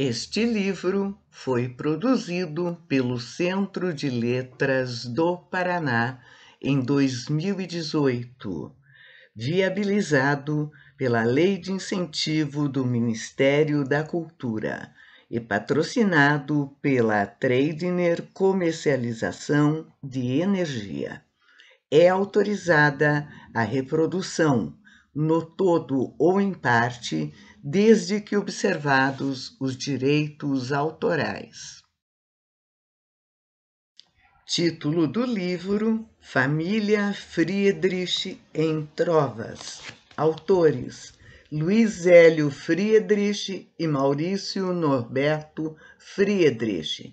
Este livro foi produzido pelo Centro de Letras do Paraná em 2018, viabilizado pela Lei de Incentivo do Ministério da Cultura e patrocinado pela Tradner Comercialização de Energia. É autorizada a reprodução, no todo ou em parte, desde que observados os direitos autorais. Título do livro: Família Friedrich em Trovas. Autores: Luiz Hélio Friedrich e Maurício Norberto Friedrich.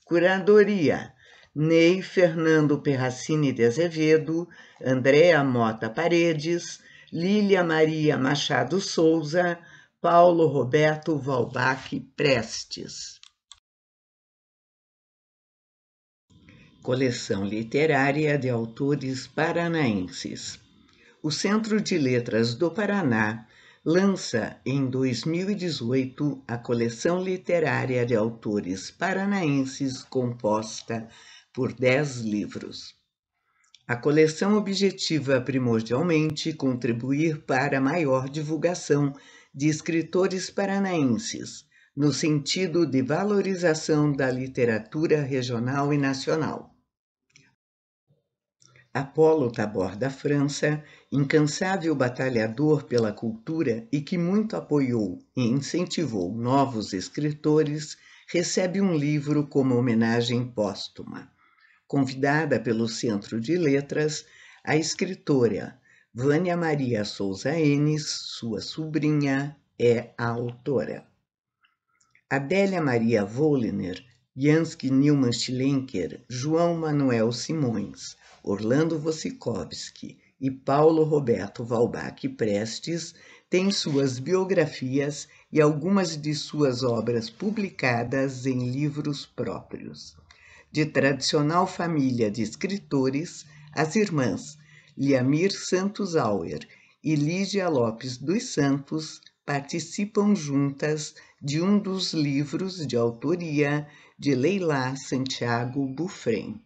Curadoria: Ney Fernando Perracini de Azevedo, Andréa Mota Paredes, Lília Maria Machado Souza, Paulo Roberto Valbach Prestes. Coleção literária de autores paranaenses. O Centro de Letras do Paraná lança em 2018 a coleção literária de autores paranaenses composta por 10 livros. A coleção objetiva primordialmente contribuir para a maior divulgação de escritores paranaenses, no sentido de valorização da literatura regional e nacional. Apolo Tabor da França, incansável batalhador pela cultura e que muito apoiou e incentivou novos escritores, recebe um livro como homenagem póstuma. Convidada pelo Centro de Letras, a escritora Vânia Maria Souza Enes, sua sobrinha, é a autora. Adélia Maria Wollner, Jansky Nilman Schlenker, João Manuel Simões, Orlando Wossikowski e Paulo Roberto Valbach Prestes têm suas biografias e algumas de suas obras publicadas em livros próprios. De tradicional família de escritores, as irmãs Liamir Santos Auer e Lígia Lopes dos Santos participam juntas de um dos livros de autoria de Leilá Santiago Bufrem.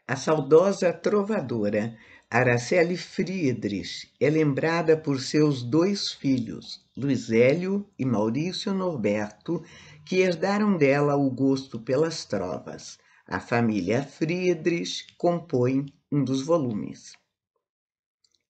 A saudosa trovadora Araceli Friedrich é lembrada por seus 2 filhos, Luiz Hélio e Maurício Norberto, que herdaram dela o gosto pelas trovas. A família Friedrich compõe um dos volumes.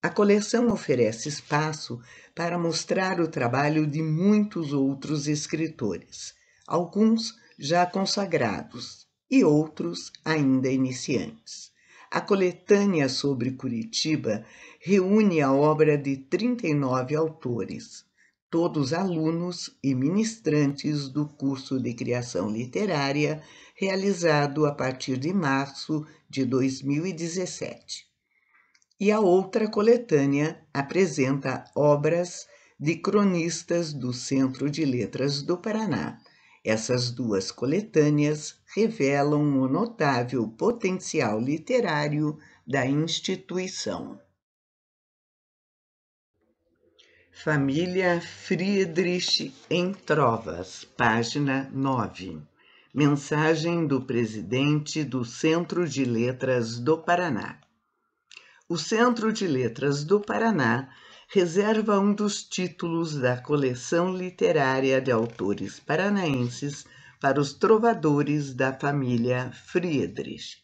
A coleção oferece espaço para mostrar o trabalho de muitos outros escritores, alguns já consagrados e outros ainda iniciantes. A coletânea sobre Curitiba reúne a obra de 39 autores, todos alunos e ministrantes do curso de criação literária realizado a partir de março de 2017. E a outra coletânea apresenta obras de cronistas do Centro de Letras do Paraná. Essas 2 coletâneas revelam o notável potencial literário da instituição. Família Friedrich em Trovas, página 9. Mensagem do presidente do Centro de Letras do Paraná. O Centro de Letras do Paraná reserva um dos títulos da coleção literária de autores paranaenses para os trovadores da família Friedrich.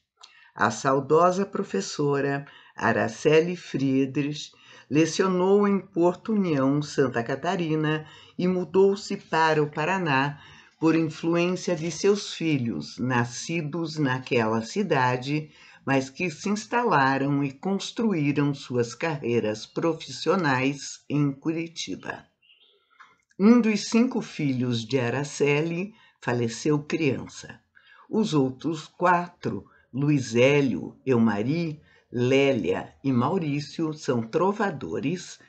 A saudosa professora Araceli Friedrich lecionou em Porto União, Santa Catarina, e mudou-se para o Paraná por influência de seus filhos, nascidos naquela cidade, mas que se instalaram e construíram suas carreiras profissionais em Curitiba. Um dos 5 filhos de Araceli faleceu criança. Os outros 4, Luiz Hélio, Eumari, Lélia e Maurício, são trovadores.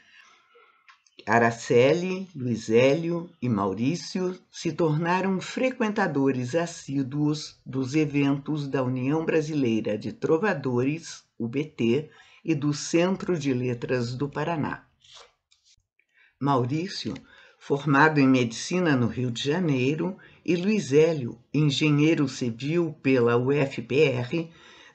Araceli, Luiz Hélio e Maurício se tornaram frequentadores assíduos dos eventos da União Brasileira de Trovadores, UBT, e do Centro de Letras do Paraná. Maurício, formado em medicina no Rio de Janeiro, e Luiz Hélio, engenheiro civil pela UFPR,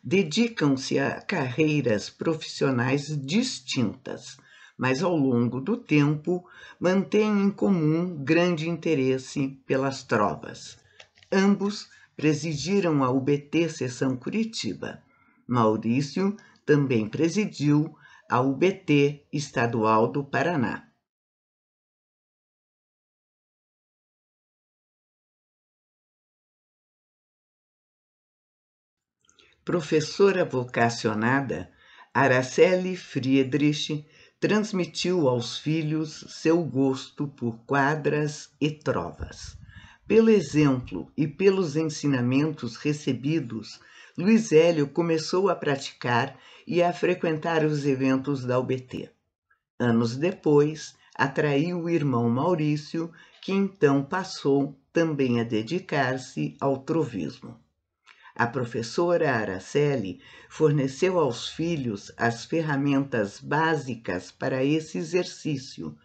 dedicam-se a carreiras profissionais distintas, mas ao longo do tempo mantêm em comum grande interesse pelas trovas. Ambos presidiram a UBT Seção Curitiba. Maurício também presidiu a UBT Estadual do Paraná. Professora vocacionada, Araceli Friedrich transmitiu aos filhos seu gosto por quadras e trovas. Pelo exemplo e pelos ensinamentos recebidos, Luiz Hélio começou a praticar e a frequentar os eventos da UBT. Anos depois, atraiu o irmão Maurício, que então passou também a dedicar-se ao trovismo. A professora Araceli forneceu aos filhos as ferramentas básicas para esse exercício,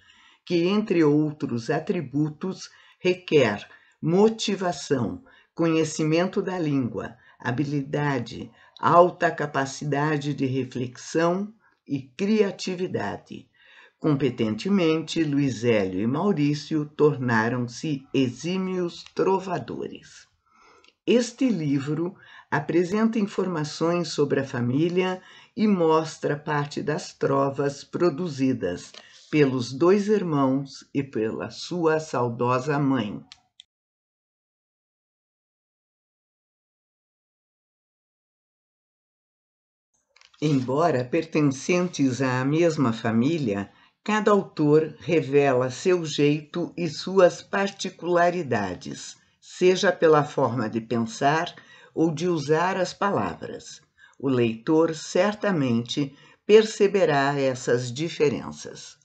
que, entre outros atributos, requer motivação, conhecimento da língua, habilidade, alta capacidade de reflexão e criatividade. Competentemente, Luiz Hélio e Maurício tornaram-se exímios trovadores. Este livro apresenta informações sobre a família e mostra parte das trovas produzidas pelos dois irmãos e pela sua saudosa mãe. Embora pertencentes à mesma família, cada autor revela seu jeito e suas particularidades, seja pela forma de pensar ou de usar as palavras. O leitor certamente perceberá essas diferenças.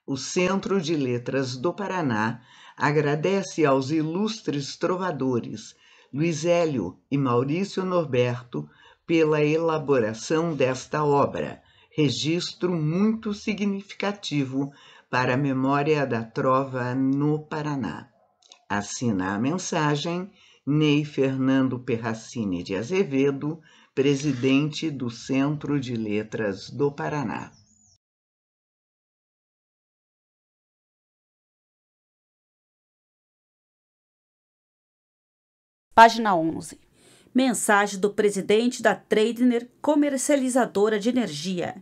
O Centro de Letras do Paraná agradece aos ilustres trovadores Luiz Hélio e Maurício Norberto pela elaboração desta obra, registro muito significativo para a memória da trova no Paraná. Assina a mensagem Ney Fernando Perracini de Azevedo, presidente do Centro de Letras do Paraná. Página 11. Mensagem do presidente da Treidner Comercializadora de Energia.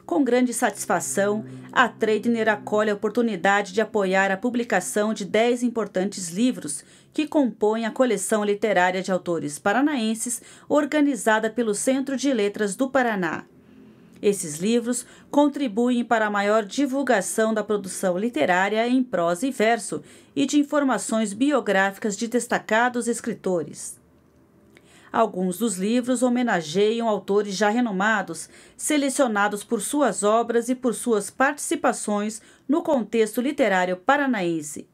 Com grande satisfação, a Treidner acolhe a oportunidade de apoiar a publicação de 10 importantes livros que compõem a coleção literária de autores paranaenses organizada pelo Centro de Letras do Paraná. Esses livros contribuem para a maior divulgação da produção literária em prosa e verso e de informações biográficas de destacados escritores. Alguns dos livros homenageiam autores já renomados, selecionados por suas obras e por suas participações no contexto literário paranaense.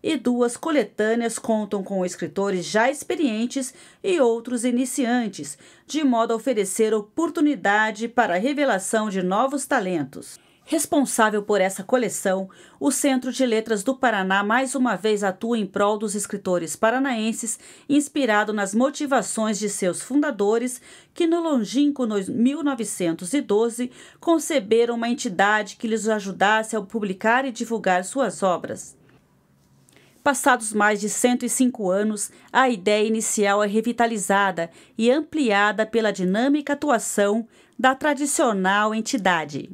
E 2 coletâneas contam com escritores já experientes e outros iniciantes, de modo a oferecer oportunidade para a revelação de novos talentos. Responsável por essa coleção, o Centro de Letras do Paraná mais uma vez atua em prol dos escritores paranaenses, inspirado nas motivações de seus fundadores, que no longínquo 1912 conceberam uma entidade que lhes ajudasse a publicar e divulgar suas obras. Passados mais de 105 anos, a ideia inicial é revitalizada e ampliada pela dinâmica atuação da tradicional entidade.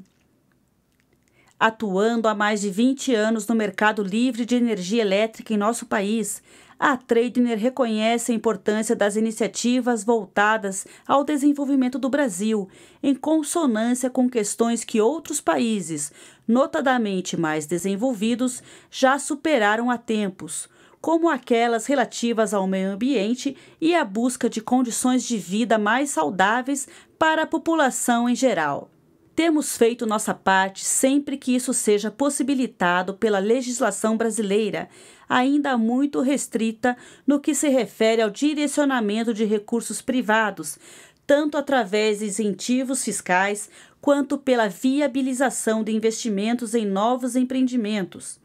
Atuando há mais de 20 anos no mercado livre de energia elétrica em nosso país, a Treidner reconhece a importância das iniciativas voltadas ao desenvolvimento do Brasil, em consonância com questões que outros países, notadamente mais desenvolvidos, já superaram há tempos, como aquelas relativas ao meio ambiente e à busca de condições de vida mais saudáveis para a população em geral. Temos feito nossa parte sempre que isso seja possibilitado pela legislação brasileira, ainda muito restrita no que se refere ao direcionamento de recursos privados, tanto através de incentivos fiscais quanto pela viabilização de investimentos em novos empreendimentos.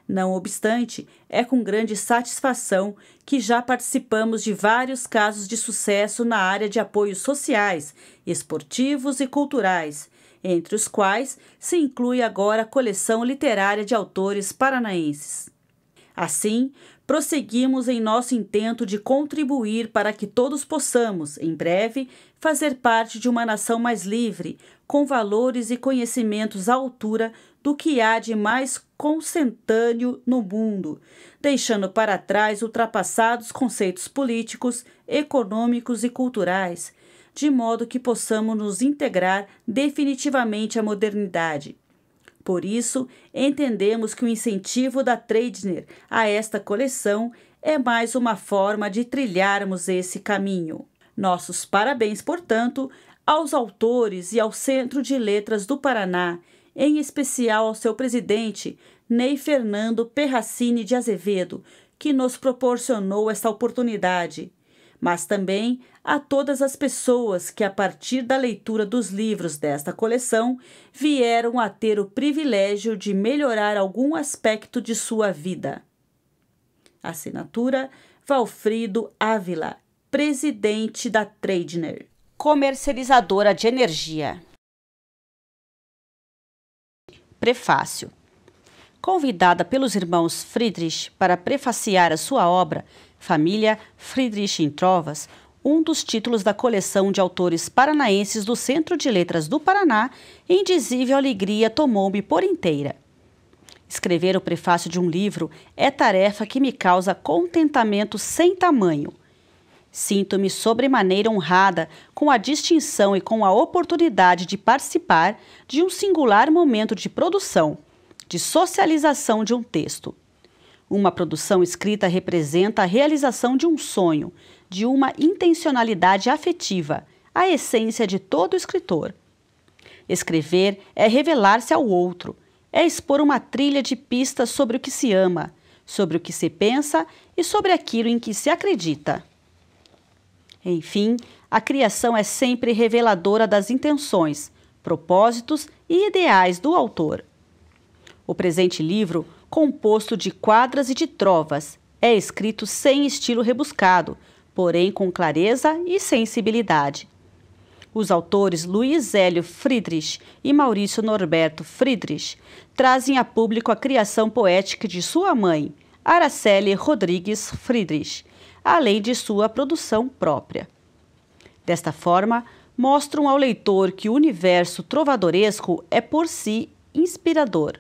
Não obstante, é com grande satisfação que já participamos de vários casos de sucesso na área de apoios sociais, esportivos e culturais, entre os quais se inclui agora a coleção literária de autores paranaenses. Assim, prosseguimos em nosso intento de contribuir para que todos possamos, em breve, fazer parte de uma nação mais livre, com valores e conhecimentos à altura do que há de mais consentâneo no mundo, deixando para trás ultrapassados conceitos políticos, econômicos e culturais, de modo que possamos nos integrar definitivamente à modernidade. Por isso, entendemos que o incentivo da Treidner a esta coleção é mais uma forma de trilharmos esse caminho. Nossos parabéns, portanto, aos autores e ao Centro de Letras do Paraná, em especial ao seu presidente, Ney Fernando Perracini de Azevedo, que nos proporcionou esta oportunidade, mas também a todas as pessoas que, a partir da leitura dos livros desta coleção, vieram a ter o privilégio de melhorar algum aspecto de sua vida. Assinatura Valfrido Ávila, presidente da Treidner, comercializadora de energia. Prefácio. Convidada pelos irmãos Friedrich para prefaciar a sua obra Família Friedrich em Trovas, um dos títulos da coleção de autores paranaenses do Centro de Letras do Paraná, indizível alegria tomou-me por inteira. Escrever o prefácio de um livro é tarefa que me causa contentamento sem tamanho. Sinto-me sobremaneira honrada com a distinção e com a oportunidade de participar de um singular momento de produção, de socialização de um texto. Uma produção escrita representa a realização de um sonho, de uma intencionalidade afetiva, a essência de todo escritor. Escrever é revelar-se ao outro, é expor uma trilha de pistas sobre o que se ama, sobre o que se pensa e sobre aquilo em que se acredita. Enfim, a criação é sempre reveladora das intenções, propósitos e ideais do autor. O presente livro, composto de quadras e de trovas, é escrito sem estilo rebuscado, porém com clareza e sensibilidade. Os autores Luiz Hélio Friedrich e Maurício Norberto Friedrich trazem a público a criação poética de sua mãe, Araceli Rodrigues Friedrich, além de sua produção própria. Desta forma, mostram ao leitor que o universo trovadoresco é por si inspirador,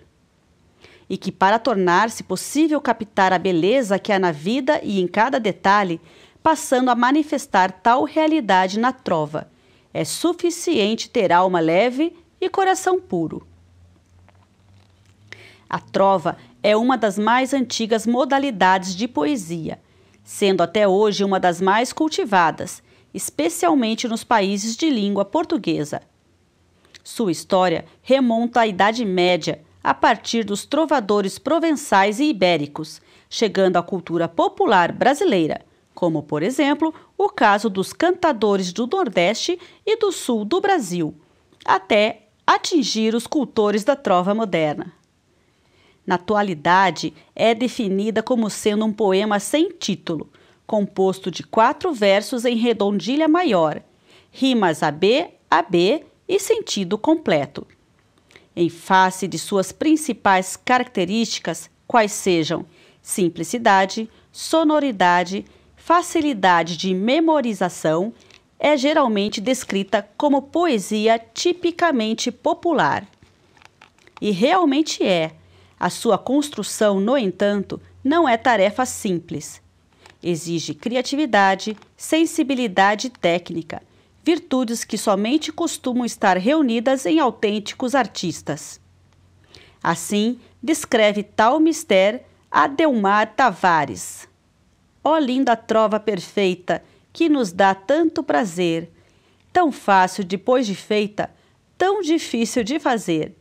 e que para tornar-se possível captar a beleza que há na vida e em cada detalhe, passando a manifestar tal realidade na trova, é suficiente ter alma leve e coração puro. A trova é uma das mais antigas modalidades de poesia, sendo até hoje uma das mais cultivadas, especialmente nos países de língua portuguesa. Sua história remonta à Idade Média, a partir dos trovadores provençais e ibéricos, chegando à cultura popular brasileira, como, por exemplo, o caso dos cantadores do Nordeste e do Sul do Brasil, até atingir os cultores da trova moderna. Na atualidade, é definida como sendo um poema sem título, composto de 4 versos em redondilha maior, rimas AB e sentido completo. Em face de suas principais características, quais sejam simplicidade, sonoridade, facilidade de memorização, é geralmente descrita como poesia tipicamente popular. E realmente é. A sua construção, no entanto, não é tarefa simples. Exige criatividade, sensibilidade técnica, virtudes que somente costumam estar reunidas em autênticos artistas. Assim, descreve tal mister Adelmar Tavares. Ó linda trova perfeita, que nos dá tanto prazer, tão fácil depois de feita, tão difícil de fazer.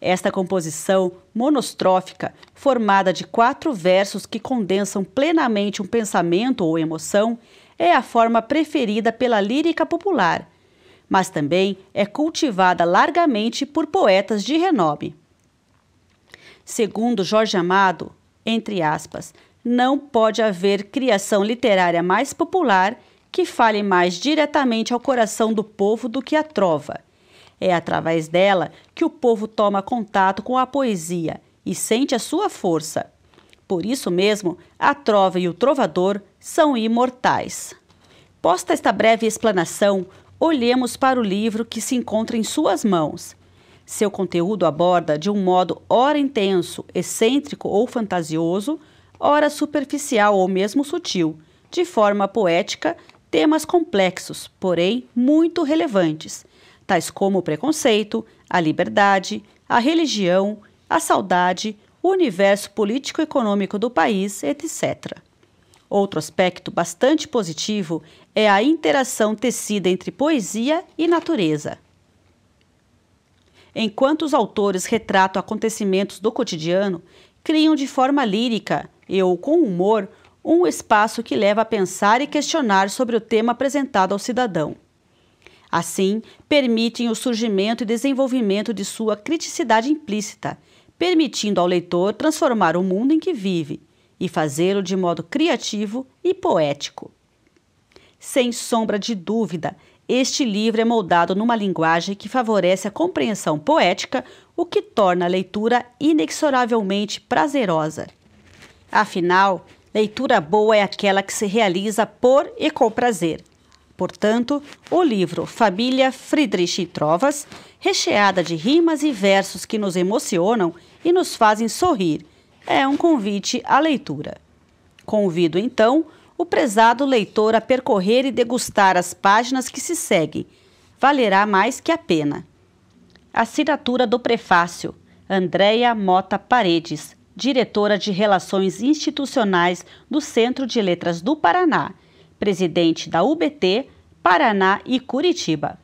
Esta composição monostrófica, formada de 4 versos que condensam plenamente um pensamento ou emoção, é a forma preferida pela lírica popular, mas também é cultivada largamente por poetas de renome. Segundo Jorge Amado, entre aspas, não pode haver criação literária mais popular que fale mais diretamente ao coração do povo do que a trova. É através dela que o povo toma contato com a poesia e sente a sua força. Por isso mesmo, a trova e o trovador são imortais. Posta esta breve explanação, olhemos para o livro que se encontra em suas mãos. Seu conteúdo aborda de um modo ora intenso, excêntrico ou fantasioso, ora superficial ou mesmo sutil, de forma poética, temas complexos, porém muito relevantes, tais como o preconceito, a liberdade, a religião, a saudade, o universo político-econômico do país, etc. Outro aspecto bastante positivo é a interação tecida entre poesia e natureza. Enquanto os autores retratam acontecimentos do cotidiano, criam de forma lírica ou com humor um espaço que leva a pensar e questionar sobre o tema apresentado ao cidadão. Assim, permitem o surgimento e desenvolvimento de sua criticidade implícita, permitindo ao leitor transformar o mundo em que vive e fazê-lo de modo criativo e poético. Sem sombra de dúvida, este livro é moldado numa linguagem que favorece a compreensão poética, o que torna a leitura inexoravelmente prazerosa. Afinal, leitura boa é aquela que se realiza por e com prazer. Portanto, o livro Família Friedrich em Trovas, recheada de rimas e versos que nos emocionam e nos fazem sorrir, é um convite à leitura. Convido, então, o prezado leitor a percorrer e degustar as páginas que se seguem. Valerá mais que a pena. Assinatura do prefácio: Andréia Mota Paredes, diretora de Relações Institucionais do Centro de Letras do Paraná, presidente da UBT, Paraná e Curitiba.